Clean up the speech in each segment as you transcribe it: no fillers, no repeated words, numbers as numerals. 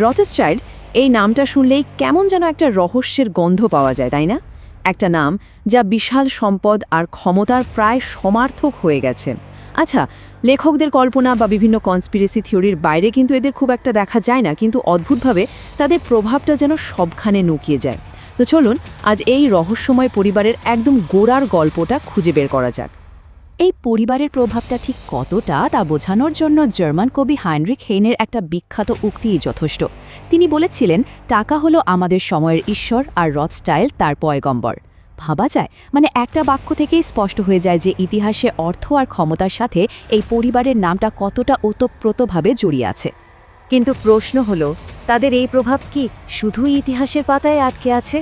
রথস্টাইল্ড এই নামটা শুনলেই কেমন যেন একটা রহস্যের গন্ধ পাওয়া যায়, তাই না? একটা নাম যা বিশাল সম্পদ আর ক্ষমতার প্রায় সমার্থক হয়ে গেছে। আচ্ছা, লেখকদের কল্পনা বা বিভিন্ন কনস্পিরেসি থিওরির বাইরে কিন্তু এদের খুব একটা দেখা যায় না, কিন্তু অদ্ভুতভাবে তাদের প্রভাবটা যেন সবখানে নুকিয়ে যায়। তো চলুন আজ এই রহস্যময় পরিবারের একদম গোড়ার গল্পটা খুঁজে বের করা যাক। এই পরিবারের প্রভাবটা ঠিক কতটা তা বোঝানোর জন্য জার্মান কবি হাইনরিখ হেইনের একটা বিখ্যাত উক্তিই যথেষ্ট। তিনি বলেছিলেন, টাকা হলো আমাদের সময়ের ঈশ্বর আর রথস্টাইল্ড তার পয়গম্বর। ভাবা যায়, মানে একটা বাক্য থেকেই স্পষ্ট হয়ে যায় যে ইতিহাসে অর্থ আর ক্ষমতার সাথে এই পরিবারের নামটা কতটা ওতপ্রোতভাবে জড়িয়ে আছে। কিন্তু প্রশ্ন হলো, তাদের এই প্রভাব কি শুধুই ইতিহাসের পাতায় আটকে আছে?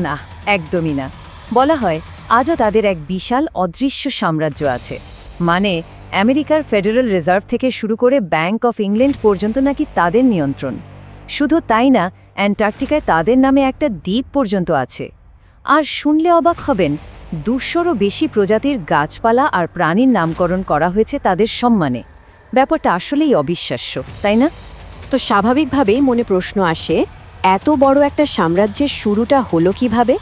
না, একদমই না। বলা হয় আজও তাদের এক বিশাল অদৃশ্য সাম্রাজ্য আছে। মানে আমেরিকার ফেডারেল রিজার্ভ থেকে শুরু করে ব্যাংক অফ ইংল্যান্ড পর্যন্ত নাকি তাদের নিয়ন্ত্রণ। শুধু তাই না, অ্যান্টার্কটিকায় তাদের নামে একটা দ্বীপ পর্যন্ত আছে। আর শুনলে অবাক হবেন, 200-রও বেশি প্রজাতির গাছপালা আর প্রাণীর নামকরণ করা হয়েছে তাদের সম্মানে। ব্যাপারটা আসলেই অবিশ্বাস্য, তাই না? তো স্বাভাবিকভাবেই মনে প্রশ্ন আসে, এত বড় একটা সাম্রাজ্যের শুরুটা হলো কিভাবে?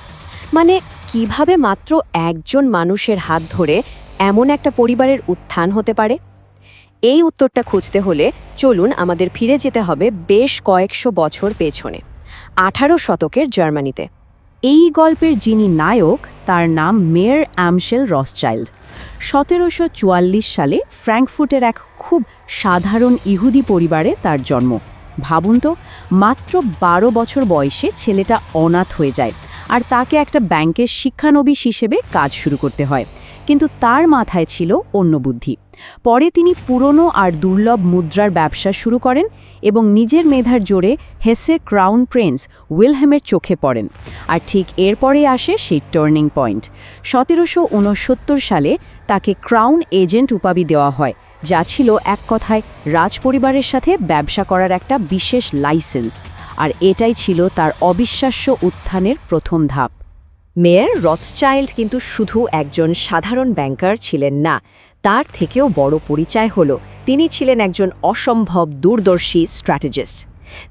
মানে কিভাবে মাত্র একজন মানুষের হাত ধরে এমন একটা পরিবারের উত্থান হতে পারে? এই উত্তরটা খুঁজতে হলে চলুন আমাদের ফিরে যেতে হবে বেশ কয়েকশো বছর পেছনে, 18 শতকের জার্মানিতে। এই গল্পের যিনি নায়ক তার নাম মেয়ার অ্যামশেল রথস্টাইল্ড। 1744 সালে ফ্র্যাঙ্কফুর্টের এক খুব সাধারণ ইহুদি পরিবারে তার জন্ম। ভাবুন তো, মাত্র 12 বছর বয়সে ছেলেটা অনাথ হয়ে যায় আর তাকে একটা ব্যাংকের শিক্ষানবিশ হিসেবে কাজ শুরু করতে হয়। কিন্তু তার মাথায় ছিল অন্য বুদ্ধি। পরে তিনি পুরনো আর দুর্লভ মুদ্রার ব্যবসা শুরু করেন এবং নিজের মেধার জোরে হেসে ক্রাউন প্রিন্স উইলহেমের চোখে পড়েন। আর ঠিক এরপরে আসে সেই টার্নিং পয়েন্ট। 1769 সালে তাকে ক্রাউন এজেন্ট উপাধি দেওয়া হয়, যা ছিল এক কথায় রাজপরিবারের সাথে ব্যবসা করার একটা বিশেষ লাইসেন্স। আর এটাই ছিল তার অবিশ্বাস্য উত্থানের প্রথম ধাপ। মেয়ার রথস্টাইল্ড কিন্তু শুধু একজন সাধারণ ব্যাংকার ছিলেন না, তার থেকেও বড় পরিচয় হল তিনি ছিলেন একজন অসম্ভব দূরদর্শী স্ট্র্যাটেজিস্ট।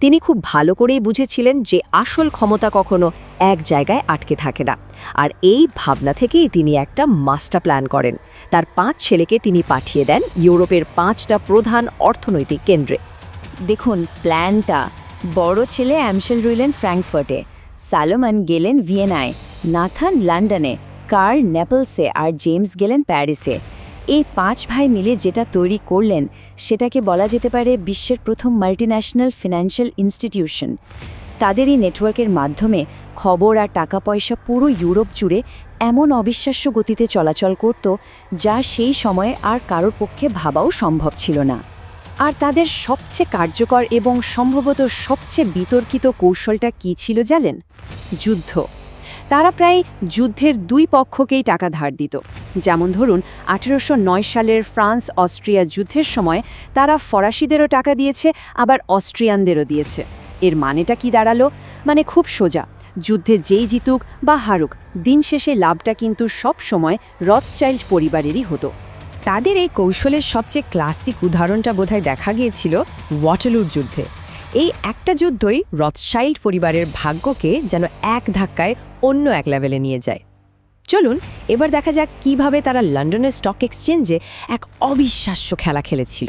তিনি খুব ভালো করেই বুঝেছিলেন যে আসল ক্ষমতা কখনো এক জায়গায় আটকে থাকে না। আর এই ভাবনা থেকেই তিনি একটা মাস্টার প্ল্যান করেন। তার 5 ছেলেকে তিনি পাঠিয়ে দেন ইউরোপের 5টা প্রধান অর্থনৈতিক কেন্দ্রে। দেখুন প্ল্যানটা, বড় ছেলে অ্যামশেল রইলেন ফ্র্যাঙ্কফুর্টে, স্যালোমন গেলেন ভিয়েনায়, নাথান লন্ডনে, কার্ল নেপলসে আর জেমস গেলেন প্যারিসে। এই 5 ভাই মিলে যেটা তৈরি করলেন সেটাকে বলা যেতে পারে বিশ্বের প্রথম মাল্টিন্যাশনাল ফিনান্সিয়াল ইনস্টিটিউশন। তাদের এই নেটওয়ার্কের মাধ্যমে খবর আর টাকা পয়সা পুরো ইউরোপ জুড়ে এমন অবিশ্বাস্য গতিতে চলাচল করত যা সেই সময়ে আর কারোর পক্ষে ভাবাও সম্ভব ছিল না। আর তাদের সবচেয়ে কার্যকর এবং সম্ভবত সবচেয়ে বিতর্কিত কৌশলটা কী ছিল জানেন? যুদ্ধ। তারা প্রায় যুদ্ধের 2 পক্ষকেই টাকা ধার দিত। যেমন ধরুন 1809 সালের ফ্রান্স অস্ট্রিয়া যুদ্ধের সময় তারা ফরাসিদেরও টাকা দিয়েছে, আবার অস্ট্রিয়ানদেরও দিয়েছে। এর মানেটা কি দাঁড়ালো? মানে খুব সোজা, যুদ্ধে যেই জিতুক বা হারুক, দিন শেষে লাভটা কিন্তু সব সময় রথস্টাইল্ড পরিবারেরই হতো। তাদের এই কৌশলের সবচেয়ে ক্লাসিক উদাহরণটা বোধহয় দেখা গিয়েছিল ওয়াটারলুর যুদ্ধে। এই একটা যুদ্ধই রথস্টাইল্ড পরিবারের ভাগ্যকে যেন এক ধাক্কায় অন্য এক লেভেলে নিয়ে যায়। চলুন এবার দেখা যাক কিভাবে তারা লন্ডনের স্টক এক্সচেঞ্জে এক অবিশ্বাস্য খেলা খেলেছিল।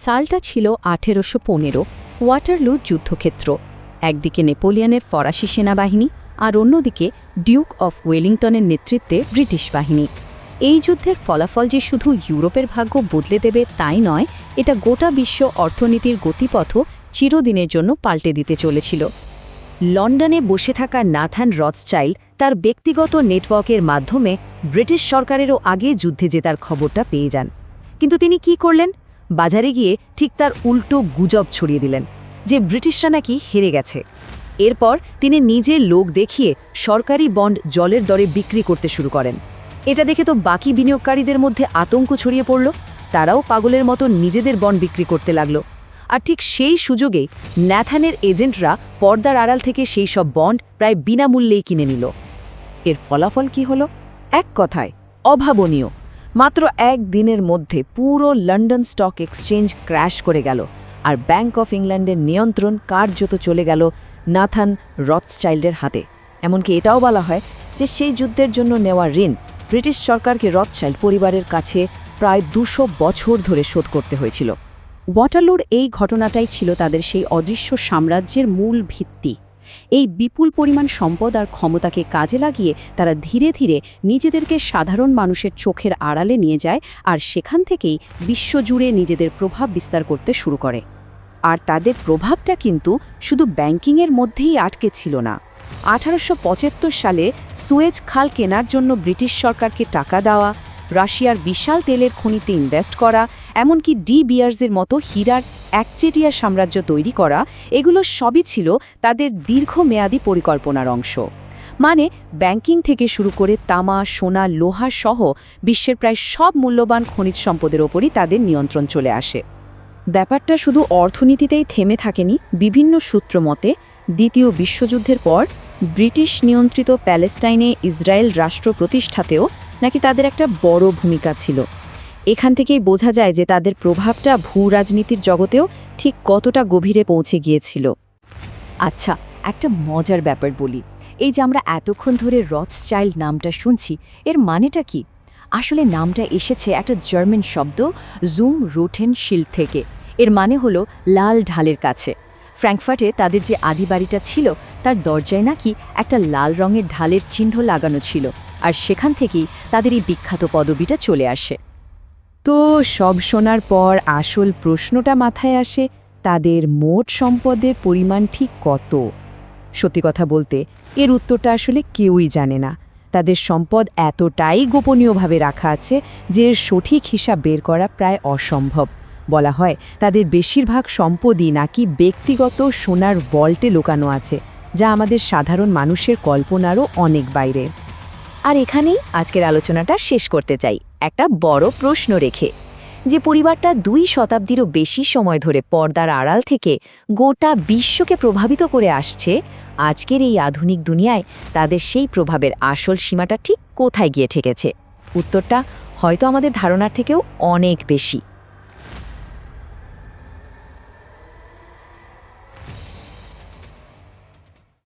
সালটা ছিল 1815, ওয়াটারলুর যুদ্ধক্ষেত্র। একদিকে নেপোলিয়নের ফরাসি সেনাবাহিনী আর অন্যদিকে ডিউক অফ ওয়েলিংটনের নেতৃত্বে ব্রিটিশ বাহিনী। এই যুদ্ধের ফলাফল যে শুধু ইউরোপের ভাগ্য বদলে দেবে তাই নয়, এটা গোটা বিশ্ব অর্থনীতির গতিপথও চিরদিনের জন্য পাল্টে দিতে চলেছিল। লন্ডনে বসে থাকা নাথান রথস্টাইল্ড তার ব্যক্তিগত নেটওয়ার্কের মাধ্যমে ব্রিটিশ সরকারেরও আগে যুদ্ধে জেতার খবরটা পেয়ে যান। কিন্তু তিনি কি করলেন? বাজারে গিয়ে ঠিক তার উল্টো গুজব ছড়িয়ে দিলেন যে ব্রিটিশরা নাকি হেরে গেছে। এরপর তিনি নিজের লোক দেখিয়ে সরকারি বন্ড জলের দরে বিক্রি করতে শুরু করেন। এটা দেখে তো বাকি বিনিয়োগকারীদের মধ্যে আতঙ্ক ছড়িয়ে পড়ল। তারাও পাগলের মতো নিজেদের বন্ড বিক্রি করতে লাগলো। আর ঠিক সেই সুযোগেই ন্যাথানের এজেন্টরা পর্দার আড়াল থেকে সেই সব বন্ড প্রায় বিনামূল্যেই কিনে নিল। এর ফলাফল কি হলো? এক কথায় অভাবনীয়। মাত্র 1 দিনের মধ্যে পুরো লন্ডন স্টক এক্সচেঞ্জ ক্র্যাশ করে গেল আর ব্যাংক অফ ইংল্যান্ডের নিয়ন্ত্রণ কার্যত চলে গেল নাথান রথচাইল্ডের হাতে। এমনকি এটাও বলা হয় যে সেই যুদ্ধের জন্য নেওয়া ঋণ ব্রিটিশ সরকারকে রথচাইল্ড পরিবারের কাছে প্রায় 200 বছর ধরে শোধ করতে হয়েছিল। ওয়াটারলুর এই ঘটনাটাই ছিল তাদের সেই অদৃশ্য সাম্রাজ্যের মূল ভিত্তি। এই বিপুল পরিমাণ সম্পদ আর ক্ষমতাকে কাজে লাগিয়ে তারা ধীরে ধীরে নিজেদেরকে সাধারণ মানুষের চোখের আড়ালে নিয়ে যায় আর সেখান থেকেই বিশ্বজুড়ে নিজেদের প্রভাব বিস্তার করতে শুরু করে। আর তাদের প্রভাবটা কিন্তু শুধু ব্যাংকিংয়ের মধ্যেই আটকে ছিল না। 1875 সালে সুয়েজ খাল কেনার জন্য ব্রিটিশ সরকারকে টাকা দেওয়া, রাশিয়ার বিশাল তেলের খনিতে ইনভেস্ট করা, এমনকি ডি বিয়ার্সের মতো হীরার একচেটিয়া সাম্রাজ্য তৈরি করা, এগুলো সবই ছিল তাদের দীর্ঘমেয়াদী পরিকল্পনার অংশ। মানে ব্যাংকিং থেকে শুরু করে তামা, সোনা, লোহা সহ বিশ্বের প্রায় সব মূল্যবান খনিজ সম্পদের ওপরই তাদের নিয়ন্ত্রণ চলে আসে। ব্যাপারটা শুধু অর্থনীতিতেই থেমে থাকেনি। বিভিন্ন সূত্র মতে দ্বিতীয় বিশ্বযুদ্ধের পর ব্রিটিশ নিয়ন্ত্রিত প্যালেস্টাইনে ইসরায়েল রাষ্ট্র প্রতিষ্ঠাতেও নাকি তাদের একটা বড় ভূমিকা ছিল। এখান থেকেই বোঝা যায় যে তাদের প্রভাবটা ভূরাজনীতির জগতেও ঠিক কতটা গভীরে পৌঁছে গিয়েছিল। আচ্ছা, একটা মজার ব্যাপার বলি। এই যে আমরা এতক্ষণ ধরে রথচাইল্ড নামটা শুনছি, এর মানেটা কি? আসলে নামটা এসেছে একটা জার্মান শব্দ জুম রুটেন শিল্ড থেকে। এর মানে হলো লাল ঢালের কাছে। ফ্র্যাঙ্কফার্টে তাদের যে আদি বাড়িটা ছিল তার দরজায় নাকি একটা লাল রঙের ঢালের চিহ্ন লাগানো ছিল, আর সেখান থেকেই তাদের এই বিখ্যাত পদবিটা চলে আসে। তো সব শোনার পর আসল প্রশ্নটা মাথায় আসে, তাদের মোট সম্পদের পরিমাণ ঠিক কত? সত্যি কথা বলতে এর উত্তরটা আসলে কেউই জানে না। তাদের সম্পদ এতটাই গোপনীয়ভাবে রাখা আছে যে এর সঠিক হিসাব বের করা প্রায় অসম্ভব। বলা হয় তাদের বেশিরভাগ সম্পদই নাকি ব্যক্তিগত সোনার ভল্টে লুকানো আছে, যা আমাদের সাধারণ মানুষের কল্পনারও অনেক বাইরে। আর এখানেই আজকের আলোচনাটা শেষ করতে চাই একটা বড় প্রশ্ন রেখে, যে পরিবারটা 2 শতাব্দীরও বেশি সময় ধরে পর্দার আড়াল থেকে গোটা বিশ্বকে প্রভাবিত করে আসছে, আজকের এই আধুনিক দুনিয়ায় তাদের সেই প্রভাবের আসল সীমাটা ঠিক কোথায় গিয়ে ঠেকেছে? উত্তরটা হয়তো আমাদের ধারণার থেকেও অনেক বেশি।